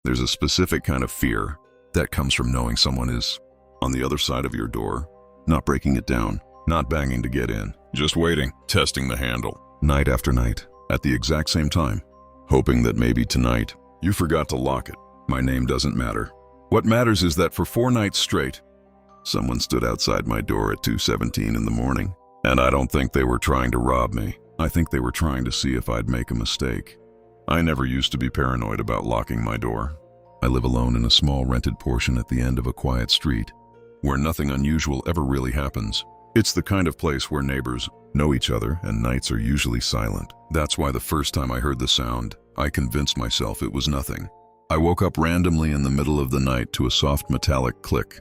There's a specific kind of fear that comes from knowing someone is on the other side of your door, not breaking it down, not banging to get in, just waiting, testing the handle, night after night, at the exact same time, hoping that maybe tonight you forgot to lock it. My name doesn't matter. What matters is that for 4 nights straight, someone stood outside my door at 2:17 in the morning, and I don't think they were trying to rob me. I think they were trying to see if I'd make a mistake. I never used to be paranoid about locking my door. I live alone in a small rented portion at the end of a quiet street, where nothing unusual ever really happens. It's the kind of place where neighbors know each other and nights are usually silent. That's why the first time I heard the sound, I convinced myself it was nothing. I woke up randomly in the middle of the night to a soft metallic click.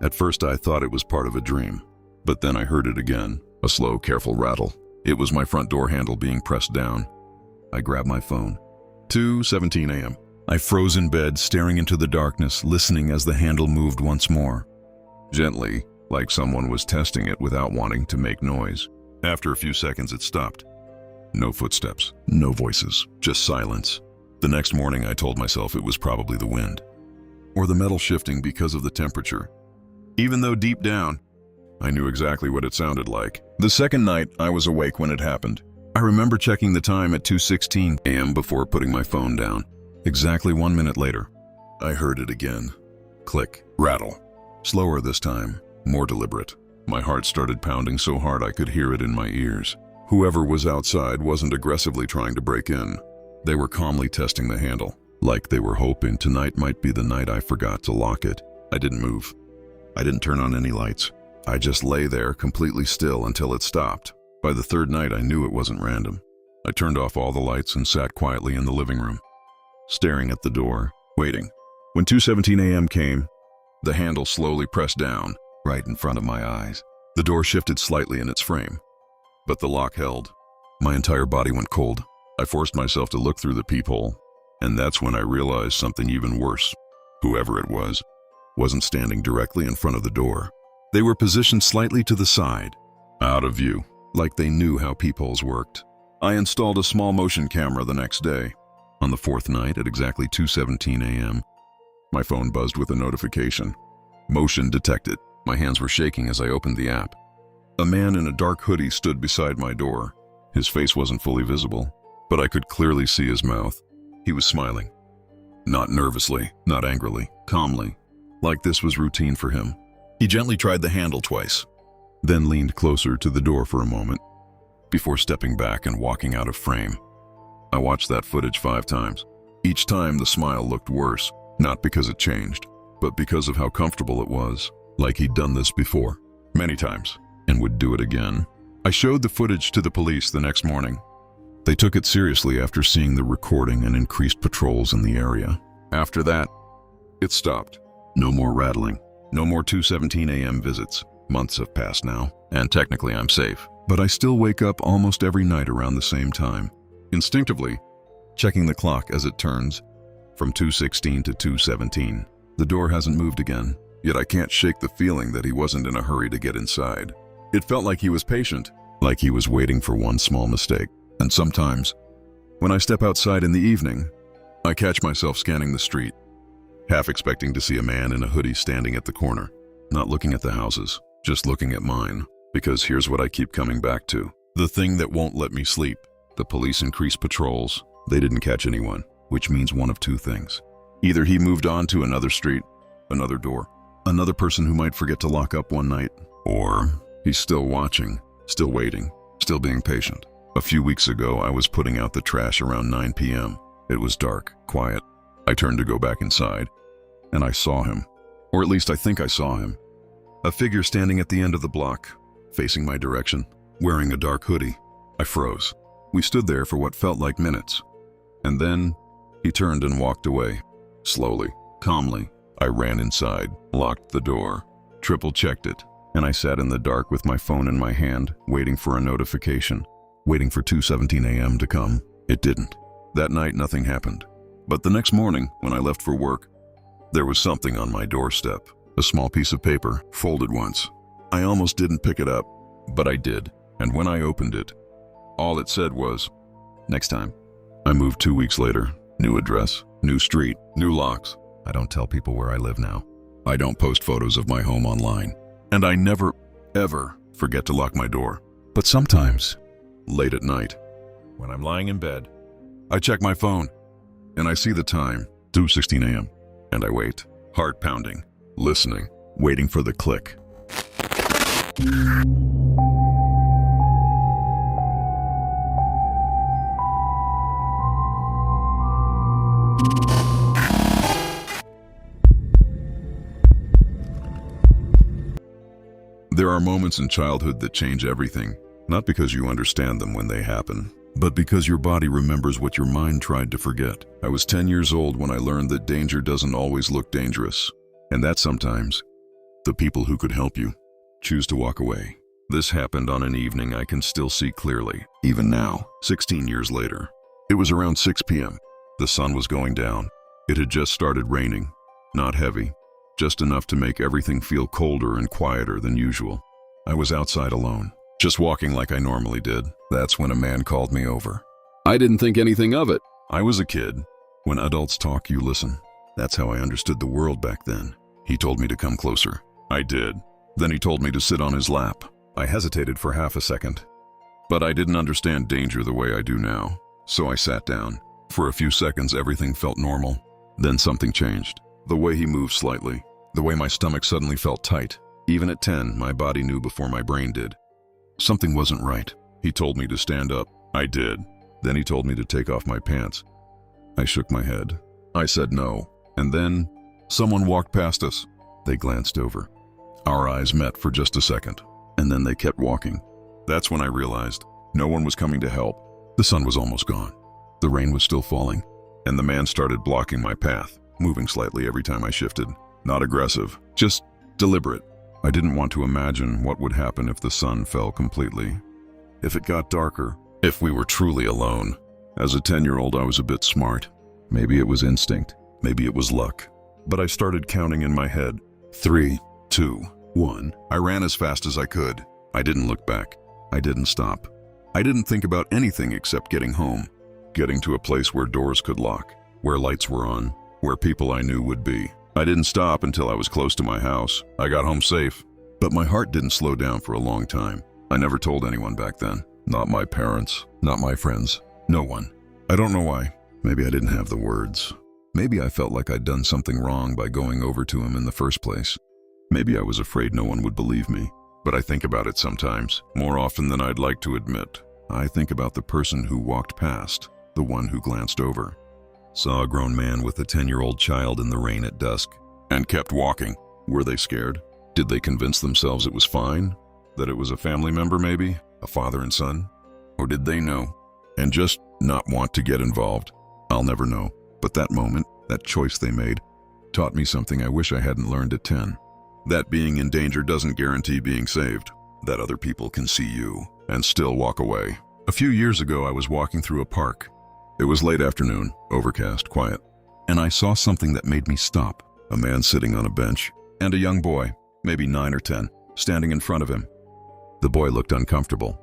At first I thought it was part of a dream, but then I heard it again, a slow, careful rattle. It was my front door handle being pressed down. I grabbed my phone. 2:17 a.m. I froze in bed, staring into the darkness, listening as the handle moved once more. Gently, like someone was testing it without wanting to make noise. After a few seconds it stopped. No footsteps, no voices, just silence. The next morning I told myself it was probably the wind, or the metal shifting because of the temperature. Even though deep down, I knew exactly what it sounded like. The second night, I was awake when it happened. I remember checking the time at 2:16 a.m. before putting my phone down. Exactly 1 minute later, I heard it again. Click, rattle. Slower this time, more deliberate. My heart started pounding so hard I could hear it in my ears. Whoever was outside wasn't aggressively trying to break in. They were calmly testing the handle, like they were hoping tonight might be the night I forgot to lock it. I didn't move. I didn't turn on any lights. I just lay there completely still until it stopped. By the third night, I knew it wasn't random. I turned off all the lights and sat quietly in the living room, staring at the door, waiting. When 2:17 a.m. came, the handle slowly pressed down, right in front of my eyes. The door shifted slightly in its frame, but the lock held. My entire body went cold. I forced myself to look through the peephole, and that's when I realized something even worse. Whoever it was, wasn't standing directly in front of the door. They were positioned slightly to the side, out of view, like they knew how peepholes worked. I installed a small motion camera the next day. On the 4th night at exactly 2:17 a.m., my phone buzzed with a notification. Motion detected. My hands were shaking as I opened the app. A man in a dark hoodie stood beside my door. His face wasn't fully visible, but I could clearly see his mouth. He was smiling. Not nervously, not angrily, calmly, like this was routine for him. He gently tried the handle twice, then leaned closer to the door for a moment, before stepping back and walking out of frame. I watched that footage 5 times. Each time the smile looked worse, not because it changed, but because of how comfortable it was, like he'd done this before, many times, and would do it again. I showed the footage to the police the next morning. They took it seriously after seeing the recording and increased patrols in the area. After that, it stopped. No more rattling. No more 2:17 a.m. visits. Months have passed now, and technically I'm safe. But I still wake up almost every night around the same time, instinctively, checking the clock as it turns from 2:16 to 2:17. The door hasn't moved again, yet I can't shake the feeling that he wasn't in a hurry to get inside. It felt like he was patient, like he was waiting for one small mistake. And sometimes, when I step outside in the evening, I catch myself scanning the street, half expecting to see a man in a hoodie standing at the corner, not looking at the houses, just looking at mine. Because here's what I keep coming back to. The thing that won't let me sleep. The police increased patrols. They didn't catch anyone, which means one of 2 things. Either he moved on to another street, another door, another person who might forget to lock up one night, or he's still watching, still waiting, still being patient. A few weeks ago, I was putting out the trash around 9 p.m. It was dark, quiet. I turned to go back inside, and I saw him. Or at least I think I saw him. A figure standing at the end of the block, facing my direction, wearing a dark hoodie. I froze. We stood there for what felt like minutes. And then, he turned and walked away. Slowly, calmly, I ran inside, locked the door, triple-checked it, and I sat in the dark with my phone in my hand, waiting for a notification, waiting for 2:17 a.m. to come. It didn't. That night, nothing happened. But the next morning, when I left for work, there was something on my doorstep, a small piece of paper, folded once. I almost didn't pick it up, but I did, and when I opened it, all it said was, "Next time." I moved 2 weeks later, new address, New street, new locks. I don't tell people where I live now. I don't post photos of my home online. And I never, ever forget to lock my door. But sometimes, late at night, when I'm lying in bed, I check my phone and I see the time, 2:16 a.m. And I wait, heart pounding, listening, waiting for the click. There are moments in childhood that change everything, not because you understand them when they happen, but because your body remembers what your mind tried to forget. I was 10 years old when I learned that danger doesn't always look dangerous, and that sometimes the people who could help you choose to walk away. This happened on an evening I can still see clearly, even now, 16 years later. It was around 6 p.m. The sun was going down. It had just started raining, not heavy, just enough to make everything feel colder and quieter than usual. I was outside alone, just walking like I normally did. That's when a man called me over. I didn't think anything of it. I was a kid. When adults talk, you listen. That's how I understood the world back then. He told me to come closer. I did. Then he told me to sit on his lap. I hesitated for half a second, but I didn't understand danger the way I do now. So I sat down. For a few seconds, everything felt normal. Then something changed. The way he moved slightly, the way my stomach suddenly felt tight. Even at 10, my body knew before my brain did. Something wasn't right. He told me to stand up. I did. Then he told me to take off my pants. I shook my head. I said no. And then someone walked past us. They glanced over. Our eyes met for just a second, and then they kept walking. That's when I realized no one was coming to help. The sun was almost gone. The rain was still falling, and the man started blocking my path, moving slightly every time I shifted. Not aggressive, just deliberate. I didn't want to imagine what would happen if the sun fell completely. If it got darker, if we were truly alone. As a 10-year-old, I was a bit smart. Maybe it was instinct, maybe it was luck. But I started counting in my head. 3, 2, 1. I ran as fast as I could. I didn't look back. I didn't stop. I didn't think about anything except getting home. Getting to a place where doors could lock, where lights were on, where people I knew would be. I didn't stop until I was close to my house. I got home safe. But my heart didn't slow down for a long time. I never told anyone back then. Not my parents, not my friends, no one. I don't know why. Maybe I didn't have the words. Maybe I felt like I'd done something wrong by going over to him in the first place. Maybe I was afraid no one would believe me. But I think about it sometimes, more often than I'd like to admit. I think about the person who walked past, the one who glanced over. Saw a grown man with a 10-year-old child in the rain at dusk, and kept walking. Were they scared? Did they convince themselves it was fine? That it was a family member maybe? A father and son? Or did they know, and just not want to get involved? I'll never know. But that moment, that choice they made, taught me something I wish I hadn't learned at 10. That being in danger doesn't guarantee being saved. That other people can see you and still walk away. A few years ago, I was walking through a park. It was late afternoon, overcast, quiet, and I saw something that made me stop. A man sitting on a bench, and a young boy, maybe 9 or 10, standing in front of him. The boy looked uncomfortable,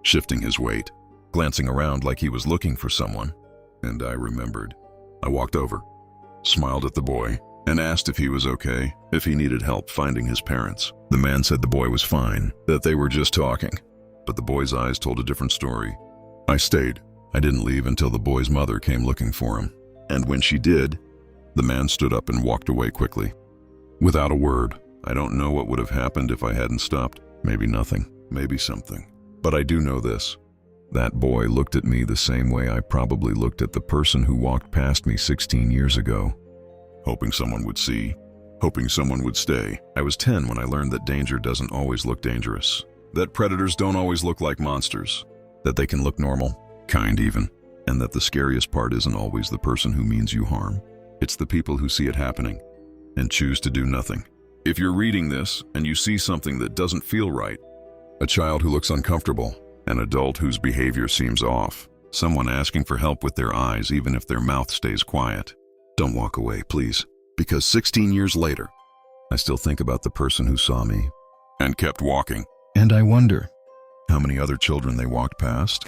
shifting his weight, glancing around like he was looking for someone, and I remembered. I walked over, smiled at the boy, and asked if he was okay, if he needed help finding his parents. The man said the boy was fine, that they were just talking, but the boy's eyes told a different story. I stayed. I didn't leave until the boy's mother came looking for him, and when she did, the man stood up and walked away quickly. Without a word. I don't know what would have happened if I hadn't stopped. Maybe nothing, maybe something. But I do know this. That boy looked at me the same way I probably looked at the person who walked past me 16 years ago. Hoping someone would see, hoping someone would stay. I was 10 when I learned that danger doesn't always look dangerous. That predators don't always look like monsters. That they can look normal, kind even. And that the scariest part isn't always the person who means you harm. It's the people who see it happening and choose to do nothing. If you're reading this and you see something that doesn't feel right, a child who looks uncomfortable, an adult whose behavior seems off, someone asking for help with their eyes even if their mouth stays quiet, don't walk away, please. Because 16 years later, I still think about the person who saw me and kept walking. And I wonder how many other children they walked past.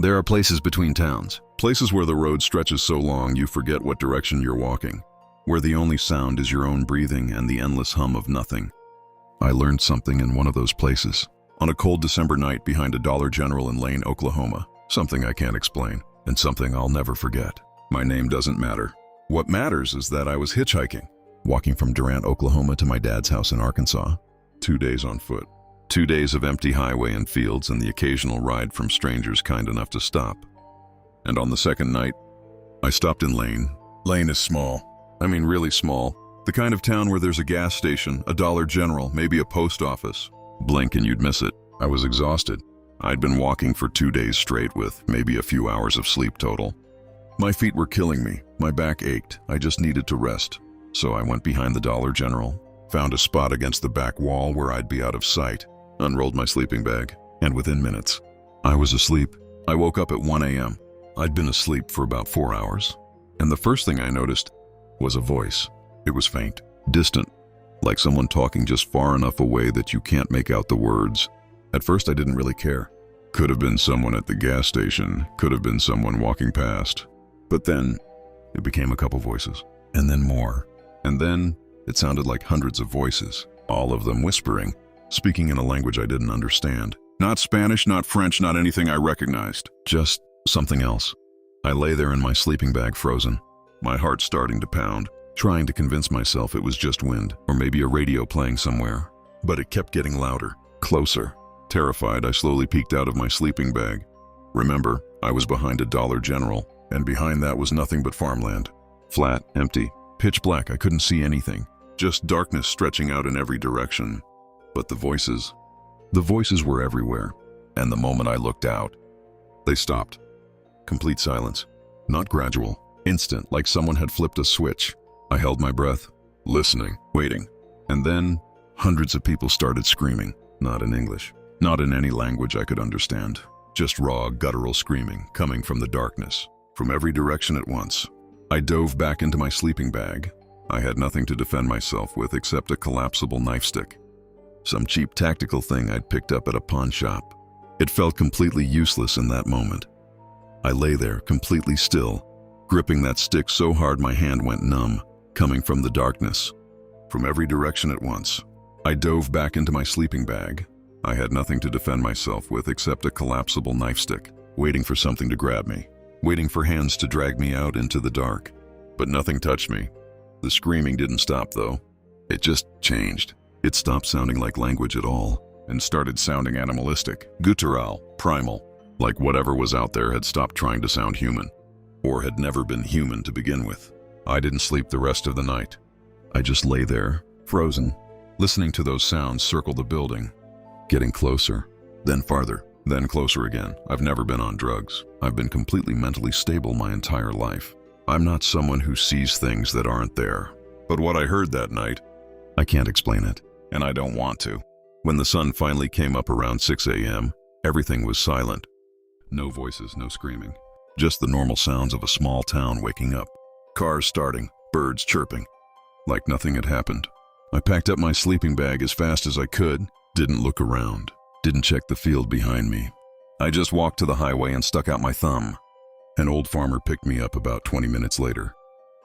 There are places between towns, places where the road stretches so long you forget what direction you're walking, where the only sound is your own breathing and the endless hum of nothing. I learned something in one of those places, on a cold December night behind a Dollar General in Lane, Oklahoma. Something I can't explain, and something I'll never forget. My name doesn't matter. What matters is that I was hitchhiking, walking from Durant, Oklahoma to my dad's house in Arkansas. 2 days on foot. 2 days of empty highway and fields and the occasional ride from strangers kind enough to stop. And on the second night, I stopped in Lane. Lane is small. I mean really small. The kind of town where there's a gas station, a Dollar General, maybe a post office. Blink and you'd miss it. I was exhausted. I'd been walking for 2 days straight with maybe a few hours of sleep total. My feet were killing me. My back ached. I just needed to rest. So I went behind the Dollar General, found a spot against the back wall where I'd be out of sight, unrolled my sleeping bag, and within minutes, I was asleep. I woke up at 1 a.m. I'd been asleep for about 4 hours, and the first thing I noticed was a voice. It was faint, distant, like someone talking just far enough away that you can't make out the words. At first I didn't really care. Could have been someone at the gas station, could have been someone walking past. But then, it became a couple voices, and then more. And then, it sounded like hundreds of voices, all of them whispering, speaking in a language I didn't understand. Not Spanish, not French, not anything I recognized. Just something else. I lay there in my sleeping bag frozen, my heart starting to pound, trying to convince myself it was just wind, or maybe a radio playing somewhere. But it kept getting louder, closer. Terrified, I slowly peeked out of my sleeping bag. Remember, I was behind a Dollar General, and behind that was nothing but farmland. Flat, empty, pitch black. I couldn't see anything. Just darkness stretching out in every direction. But the voices were everywhere. And the moment I looked out, they stopped. Complete silence. Not gradual, instant, like someone had flipped a switch. I held my breath, listening, waiting. And then, hundreds of people started screaming. Not in English. Not in any language I could understand. Just raw, guttural screaming, coming from the darkness. From every direction at once. I dove back into my sleeping bag. I had nothing to defend myself with except a collapsible knife stick. Some cheap tactical thing I'd picked up at a pawn shop. It felt completely useless in that moment. I lay there, completely still, gripping that stick so hard my hand went numb, coming from the darkness. From every direction at once. I dove back into my sleeping bag. I had nothing to defend myself with except a collapsible knife stick, waiting for something to grab me. Waiting for hands to drag me out into the dark. But nothing touched me. The screaming didn't stop though. It just changed. It stopped sounding like language at all, and started sounding animalistic, guttural, primal, like whatever was out there had stopped trying to sound human, or had never been human to begin with. I didn't sleep the rest of the night. I just lay there, frozen, listening to those sounds circle the building, getting closer, then farther. Then closer again. I've never been on drugs. I've been completely mentally stable my entire life. I'm not someone who sees things that aren't there. But what I heard that night, I can't explain it, and I don't want to. When the sun finally came up around 6 a.m., everything was silent. No voices, no screaming. Just the normal sounds of a small town waking up. Cars starting, birds chirping. Like nothing had happened. I packed up my sleeping bag as fast as I could, didn't look around. Didn't check the field behind me. I just walked to the highway and stuck out my thumb. An old farmer picked me up about 20 minutes later.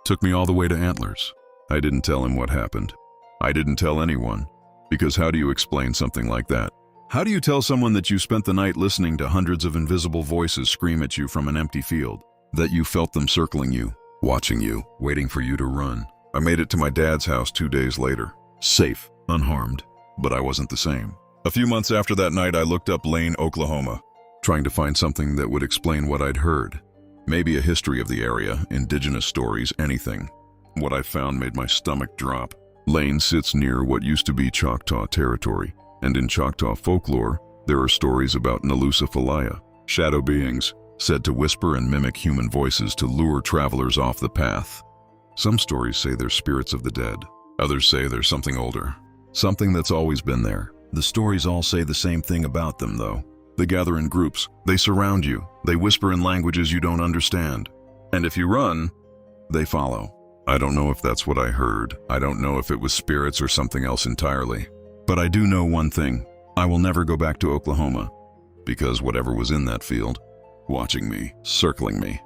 Took me all the way to Antlers. I didn't tell him what happened. I didn't tell anyone. Because how do you explain something like that? How do you tell someone that you spent the night listening to hundreds of invisible voices scream at you from an empty field? That you felt them circling you, watching you, waiting for you to run? I made it to my dad's house 2 days later. Safe, unharmed. But I wasn't the same. A few months after that night, I looked up Lane, Oklahoma, trying to find something that would explain what I'd heard. Maybe a history of the area, indigenous stories, anything. What I found made my stomach drop. Lane sits near what used to be Choctaw territory, and in Choctaw folklore, there are stories about Nalusafalaya, shadow beings, said to whisper and mimic human voices to lure travelers off the path. Some stories say they're spirits of the dead. Others say they're something older, something that's always been there. The stories all say the same thing about them, though. They gather in groups, they surround you, they whisper in languages you don't understand. And if you run, they follow. I don't know if that's what I heard. I don't know if it was spirits or something else entirely. But I do know one thing. I will never go back to Oklahoma. Because whatever was in that field watching me, circling me,